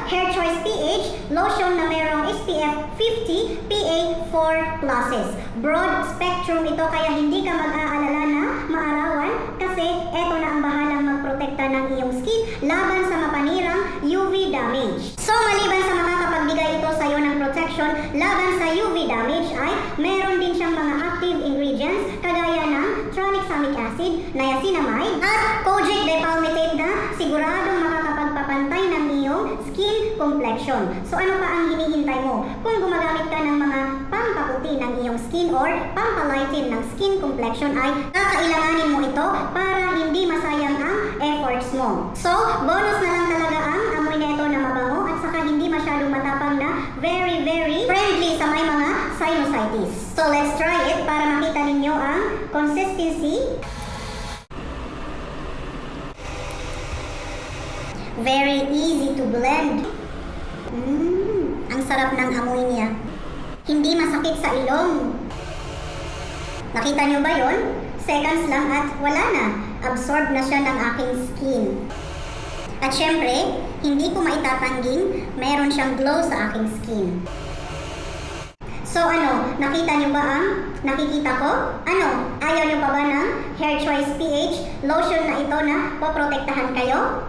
Hair Choice PH Lotion na merong SPF 50 PA4+. Broad spectrum ito kaya hindi ka mag-aalala na maarawan kasi eto na ang bahalang magprotekta ng iyong skin laban sa mapanirang UV damage. So maliban sa makakapagbigay ito sa iyo ng protection laban sa UV damage ay meron din siyang mga active ingredients kagaya ng tranexamic acid, niacinamide at kojic dipalmitate na siguradong makakapagpapantay ng iyong skin complexion. So ano pa ang hinihintay mo? Kung gumagamit ka ng mga pampaputi ng iyong skin or pampalighten ng skin complexion ay kakailanganin mo ito para hindi masayang ang efforts mo. So bonus na lang talaga ang amoy na ito na mabango at saka hindi masyadong matapang na very friendly sa may mga sinusitis. So let's try it para makita ninyo ang consistency. Very easy to blend. Ang sarap ng amoy niya. Hindi masakit sa ilong. Nakita nyo ba yon? Seconds lang at wala na. Absorb na siya ng aking skin. At syempre, hindi ko maitatangging meron siyang glow sa aking skin. So ano, nakita nyo ba ang nakikita ko? Ano, ayaw nyo pa ba ng Hair Choice PH lotion na ito na poprotektahan kayo?